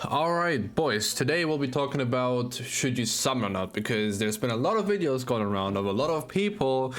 Alright boys, today we'll be talking about should you summon or not, because there's been a lot of videos going around of a lot of people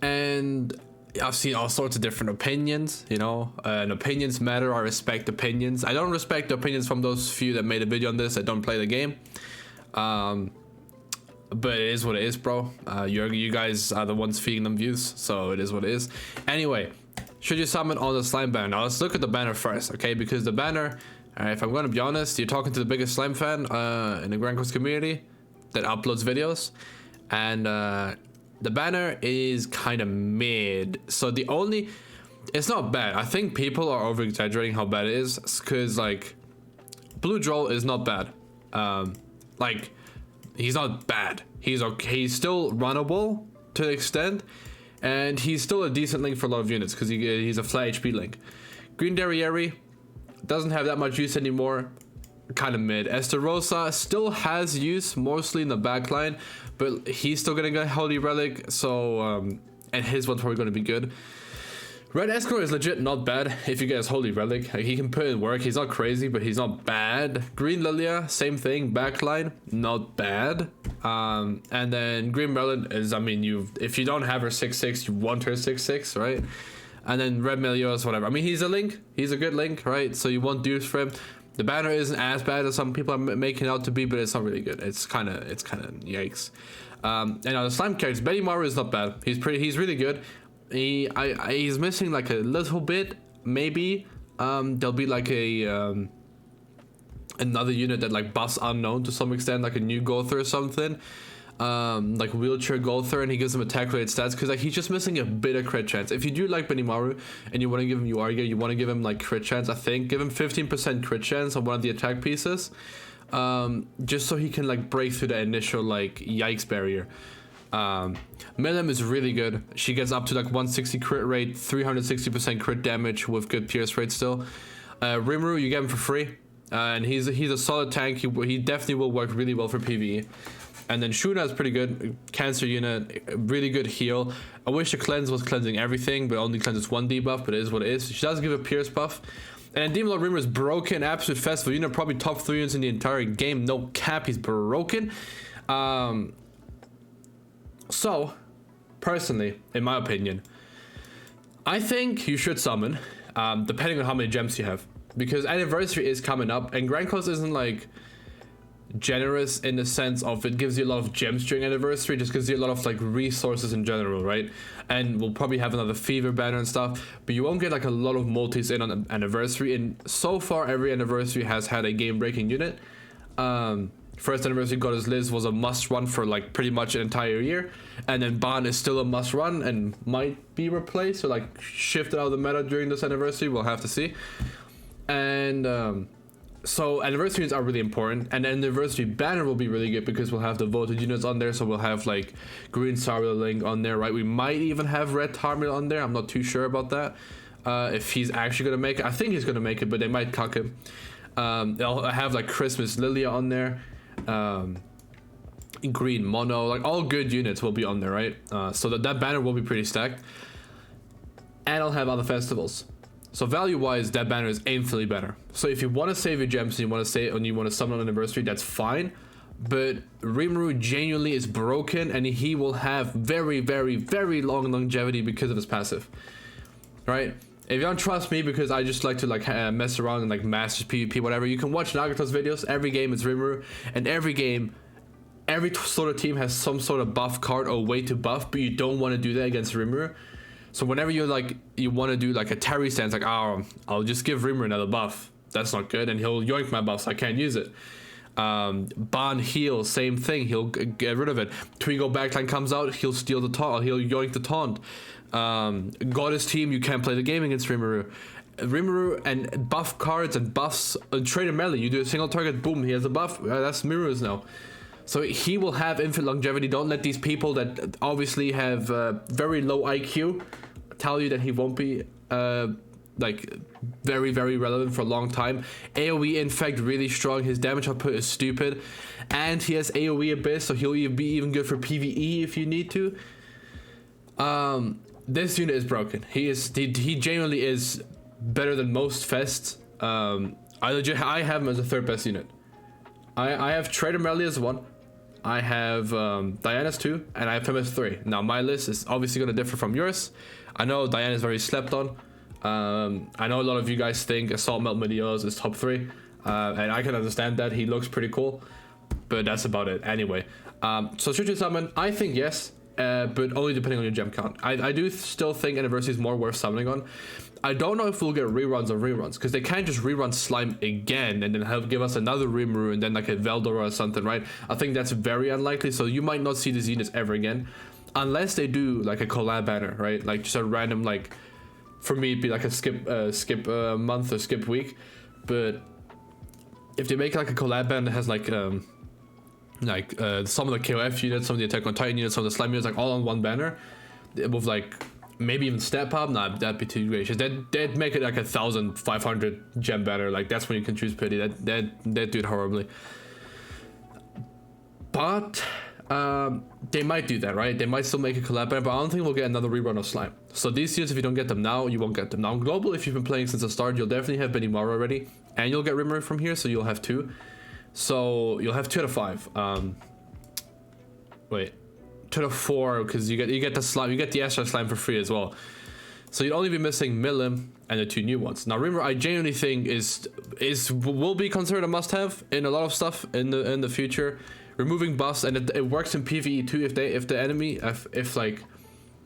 and I've seen all sorts of different opinions, you know, and opinions matter. I respect opinions. I don't respect the opinions from those few that made a video on this that don't play the game. But it is what it is, bro. You guys are the ones feeding them views, so it is what it is. Anyway, should you summon on the slime banner? Now let's look at the banner first, okay? Because the banner, if I'm gonna be honest, you're talking to the biggest slime fan in the Grand Coast community that uploads videos, and the banner is kind of mid. So it's not bad. I think people are over exaggerating how bad it is, because like Blue Droll is not bad. Like he's not bad. He's okay. He's still runnable to an extent, and he's still a decent link for a lot of units because he's a flat HP link. Green Derriere doesn't have that much use anymore, kind of mid. Esterosa still has use, mostly in the backline, but he's still gonna get Holy Relic, so and his one's probably gonna be good. Red Escrow is legit not bad if you get his Holy Relic. Like, he can put in work. He's not crazy, but he's not bad. Green Lilia, same thing, backline, not bad. And then Green Merlin is, I mean, if you don't have her 6/6, you want her 6/6, right? And then Red Melios, whatever. I mean, he's a link. He's a good link, right? So you want dues for him. The banner isn't as bad as some people are making it out to be, but it's not really good. It's kind of yikes. And now the slime characters, Betty Maru is not bad. He's really good. He's missing like a little bit, maybe. There'll be like a another unit that like buffs unknown to some extent, like a new Gother or something. Like wheelchair Gother, and he gives him attack rated stats because like he's just missing a bit of crit chance. If you do like Benimaru and you want to give him Uarga, you want to give him like crit chance. I think give him 15% crit chance on one of the attack pieces, just so he can like break through the initial like yikes barrier. Milim is really good. She gets up to like 160 crit rate, 360% crit damage with good pierce rate still. Rimuru, you get him for free, and he's a solid tank. He definitely will work really well for PvE. And then Shuna is pretty good, cancer unit, really good heal. I wish the cleanse was cleansing everything, but only cleanses one debuff, but it is what it is. She does give a pierce buff. And then Demon Lord Rimmer is broken, absolute festival unit, probably top 3 units in the entire game. No cap, he's broken. So, personally, in my opinion, I think you should summon, depending on how many gems you have. Because Anniversary is coming up, and Grand Coast isn't like generous in the sense of it gives you a lot of gems during Anniversary, just gives you a lot of like resources in general, right? And we'll probably have another Fever banner and stuff, but you won't get like a lot of multis in on Anniversary. And so far, every Anniversary has had a game-breaking unit. First Anniversary Goddess Liz was a must run for like pretty much an entire year, and then Ban is still a must run and might be replaced or like shifted out of the meta during this Anniversary. We'll have to see. And so anniversaries are really important, and the Anniversary banner will be really good because we'll have the voted units on there. So we'll have like Green Sarmil Link on there, right? We might even have Red Tarmil on there. I'm not too sure about that. If he's actually gonna make it, I think he's gonna make it, but they might cuck him. They'll have like Christmas Lilia on there. Green Mono, like all good units will be on there, right? So that banner will be pretty stacked, and I'll have other festivals. So value wise, that banner is infinitely better. So if you want to save your gems and you want to say, and you want to summon on Anniversary, that's fine. But Rimuru genuinely is broken, and he will have very, very, very long longevity because of his passive, right? If you don't trust me, because I just like to like mess around and like Masters PvP, whatever, you can watch Nagato's videos. Every game is Rimuru, and every game, every sort of team has some sort of buff card or way to buff, but you don't want to do that against Rimuru. So whenever you want to do like a Terry stance, like, oh, I'll just give Rimuru another buff. That's not good, and he'll yoink my buff, so I can't use it. Ban heal, same thing. He'll get rid of it. Twigo backline comes out, he'll steal the taunt. He'll yoink the taunt. Goddess team, you can't play the game against Rimuru. Rimuru and buff cards and buffs. Trader melee, you do a single target, boom, he has a buff. That's Miru's now. So he will have infinite longevity. Don't let these people that obviously have very low IQ tell you that he won't be like very, very relevant for a long time. AoE infect really strong. His damage output is stupid, and he has AoE abyss, so he'll be even good for PvE if you need to. This unit is broken. He genuinely is better than most fests. I have him as the third best unit. I have Trader Melly as 1. I have Diana as 2, and I have him as 3. Now my list is obviously going to differ from yours. I know Diana is very slept on. I know a lot of you guys think Assault Melt Meteors is top 3, and I can understand that. He looks pretty cool, but that's about it anyway. So should you summon? I think yes, but only depending on your gem count. I do still think Anniversary is more worth summoning on. I don't know if we'll get reruns of reruns, because they can't just rerun Slime again and then give us another Rimuru and then like a Veldora or something, right? I think that's very unlikely, so you might not see these units ever again, unless they do like a collab banner, right? Like just a random, like, for me it'd be like a skip month or skip week. But if they make like a collab banner that has like some of the KOF units, some of the Attack on Titan units, some of the Slime units, like all on one banner with like maybe even step up, nah, that'd be too gracious. They'd make it like 1,500 gem banner. Like that's when you can choose pity. They'd do it horribly. But they might do that, right? They might still make a collab banner, but I don't think we'll get another rerun of Slime. So these units, if you don't get them now, you won't get them now. In Global, if you've been playing since the start, you'll definitely have Benimaru already, and you'll get Rimuru from here, so you'll have 2. So you'll have 2 out of 5. Wait. 2 out of 4, because you get the slime, you get the extra slime for free as well. So you'd only be missing Milim and the 2 new ones. Now Rimuru, I genuinely think will be considered a must-have in a lot of stuff in the future. Removing buffs, and it works in PvE too. If the enemy, if like,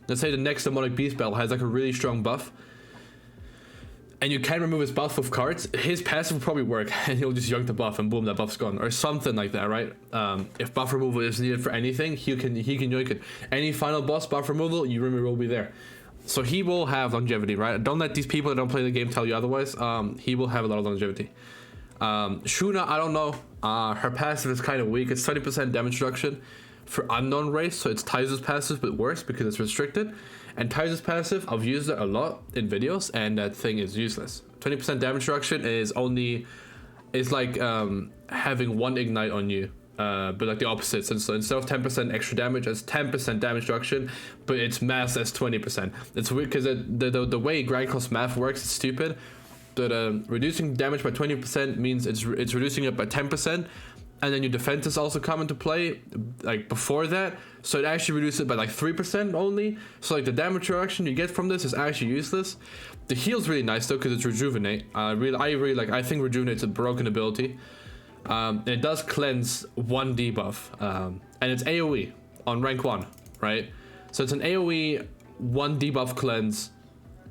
let's say the next demonic beast battle has like a really strong buff, and you can remove his buff with cards, his passive will probably work, and he'll just yoink the buff, and boom, that buff's gone, or something like that, right? If buff removal is needed for anything, he can yoink it. Any final boss buff removal, Rimuru will be there. So he will have longevity, right? Don't let these people that don't play the game tell you otherwise. He will have a lot of longevity. Shuna, I don't know. Her passive is kind of weak. It's 20% damage reduction for unknown race, so it's Taizu's passive, but worse because it's restricted. And Taizu's passive, I've used it a lot in videos, and that thing is useless. 20% damage reduction is like having 1 ignite on you, but like the opposite. So instead of 10% extra damage, it's 10% damage reduction, but it's mass as 20%. It's weird because the way Grindcross math works is stupid. But reducing damage by 20% means it's reducing it by 10%, and then your defenses also come into play like before that, so it actually reduces it by like 3% only. So like the damage reduction you get from this is actually useless. The heal's really nice though, because it's rejuvenate. I really like. I think rejuvenate's a broken ability. And it does cleanse 1 debuff, and it's AoE on rank 1, right? So it's an AoE 1 debuff cleanse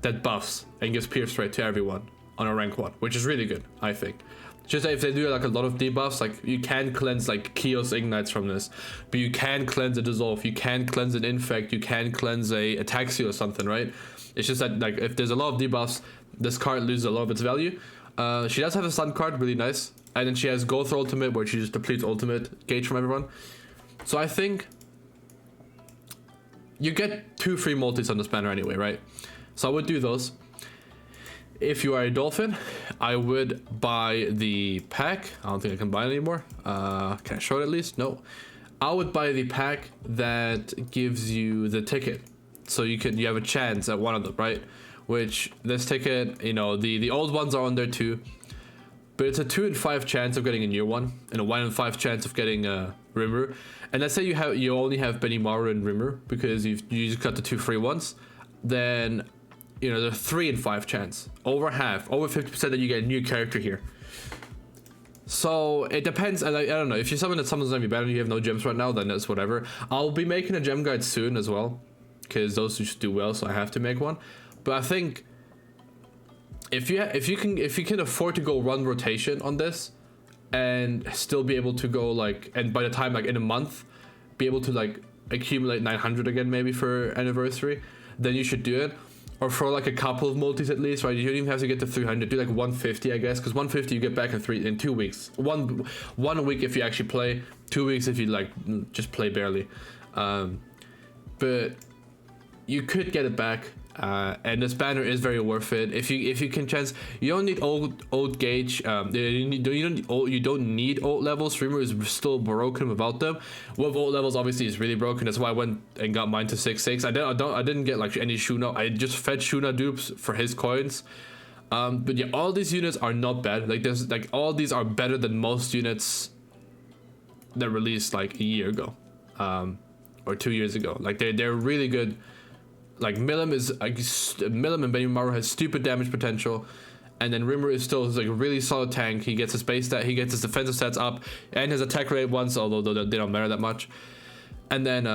that buffs and gives pierce rate to everyone on a rank 1, which is really good, I think. Just if they do like a lot of debuffs, like you can cleanse like Chaos Ignites from this, but you can cleanse a Dissolve, you can cleanse an Infect, you can cleanse a Ataxia or something, right? It's just that like if there's a lot of debuffs, this card loses a lot of its value. She does have a stun card, really nice, and then she has Gowther Ultimate, where she just depletes ultimate gauge from everyone. So I think you get 2 free multis on this banner anyway, right? So I would do those. If you are a Dolphin, I would buy the pack. I don't think I can buy it anymore. Can I show it at least? No. I would buy the pack that gives you the ticket, so you have a chance at one of them, right? Which this ticket, you know, the old ones are on there too, but it's a 2 in 5 chance of getting a new one, and a 1 in 5 chance of getting a Rimuru. And let's say you only have Benimaru and Rimuru because you just got the 2 free ones, then you know, there's 3 in 5 chance, over 50% that you get a new character here. So it depends. I don't know, if you're someone that summons gonna be better and you have no gems right now, then that's whatever. I'll be making a gem guide soon as well, because those just do well, so I have to make one. But I think if you can afford to go run rotation on this and still be able to go like, and by the time like in a month be able to like accumulate 900 again maybe for anniversary, then you should do it. Or for like a couple of multis at least, right? You don't even have to get to 300. Do like 150, I guess, because 150 you get back in 2 weeks. One week if you actually play, 2 weeks if you like just play barely. But you could get it back, and this banner is very worth it. If you can chance, you don't need old gauge. You don't need old levels. Rimuru is still broken without them. With old levels, obviously, it's really broken. That's why I went and got mine to 6/6. I didn't get like any Shuna. I just fed Shuna dupes for his coins. But yeah, all these units are not bad. Like there's like all these are better than most units that released like a year ago, or 2 years ago. Like they're really good. Like Milim is like Milim and Benimaru has stupid damage potential, and then Rimuru is still like a really solid tank. He gets his base stat, he gets his defensive stats up, and his attack rate once, although they don't matter that much. And then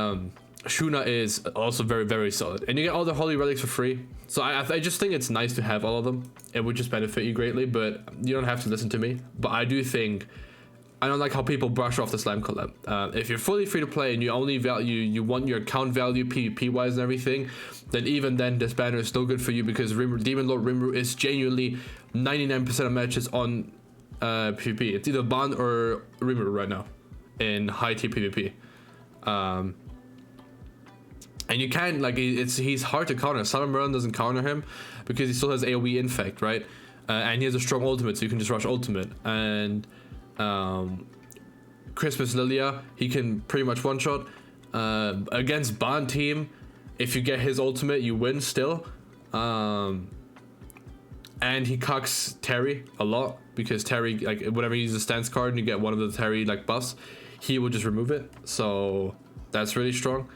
Shuna is also very, very solid, and you get all the holy relics for free. So I just think it's nice to have all of them. It would just benefit you greatly, but you don't have to listen to me. But I do think, I don't like how people brush off the slime collab. If you're fully free to play and you only you want your account value PvP wise and everything, then even then this banner is still good for you, because Demon Lord Rimuru is genuinely 99% of matches on PvP. It's either Ban or Rimuru right now in high tier PvP. And you can't, like, he's hard to counter. Summer doesn't counter him because he still has AoE infect, right? And he has a strong ultimate, so you can just rush ultimate. And Christmas Lilia, he can pretty much one shot. Against Ban team, if you get his ultimate, you win still. And he cucks Terry a lot, because Terry, like, whenever you use a stance card and you get one of the Terry like buffs, he will just remove it. So that's really strong.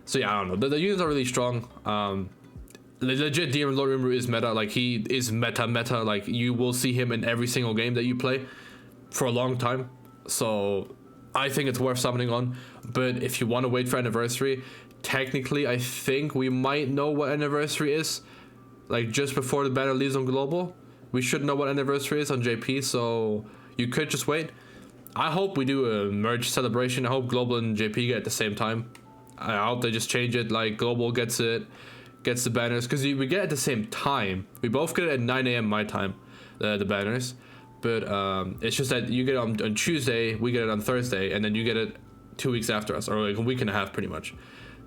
So yeah, I don't know. The units are really strong. Legit, Demon Lord Rimuru is meta. Like, he is meta. Like, you will see him in every single game that you play for a long time. So I think it's worth summoning on. But if you want to wait for anniversary, technically I think we might know what anniversary is. Like, just before the banner leaves on global, we should know what anniversary is on JP. So you could just wait. I hope we do a merge celebration. I hope global and JP get at the same time. I hope they just change it, like global gets the banners, because we get it at the same time. We both get it at 9 a.m. my time, the banners. But it's just that you get it on Tuesday, we get it on Thursday, and then you get it 2 weeks after us, or like a week and a half pretty much.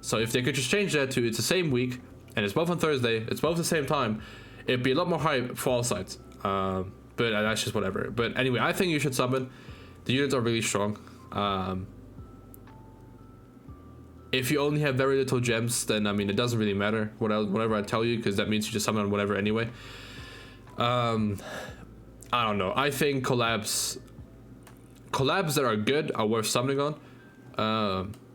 So if they could just change that to it's the same week, and it's both on Thursday, it's both the same time, it'd be a lot more hype for all sides. But that's just whatever. But anyway, I think you should summon. The units are really strong. If you only have very little gems, then I mean, it doesn't really matter whatever I tell you, because that means you just summon on whatever anyway. I don't know. I think collabs that are good are worth summoning on.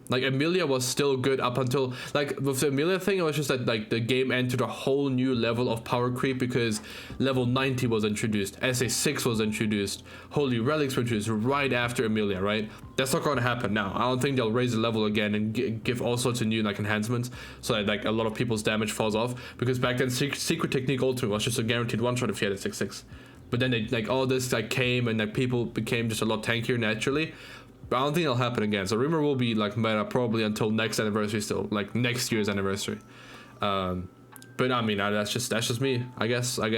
Like Emilia was still good up until, like, with the Emilia thing, it was just that like the game entered a whole new level of power creep, because level 90 was introduced, SA6 was introduced, Holy Relics were introduced right after Emilia, right? That's not going to happen now. I don't think they'll raise the level again and give all sorts of new like enhancements, so that like a lot of people's damage falls off, because back then Secret Technique Ultimate was just a guaranteed one shot if you had a 6/6. But then they like all this like came, and like people became just a lot tankier naturally. But I don't think it'll happen again. So Rimmer will be like meta probably until next anniversary, still like next year's anniversary. But I mean, that's just me, I guess. But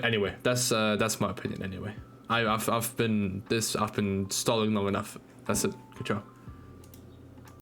anyway, that's my opinion. Anyway, I've been stalling long enough. That's it. Good job.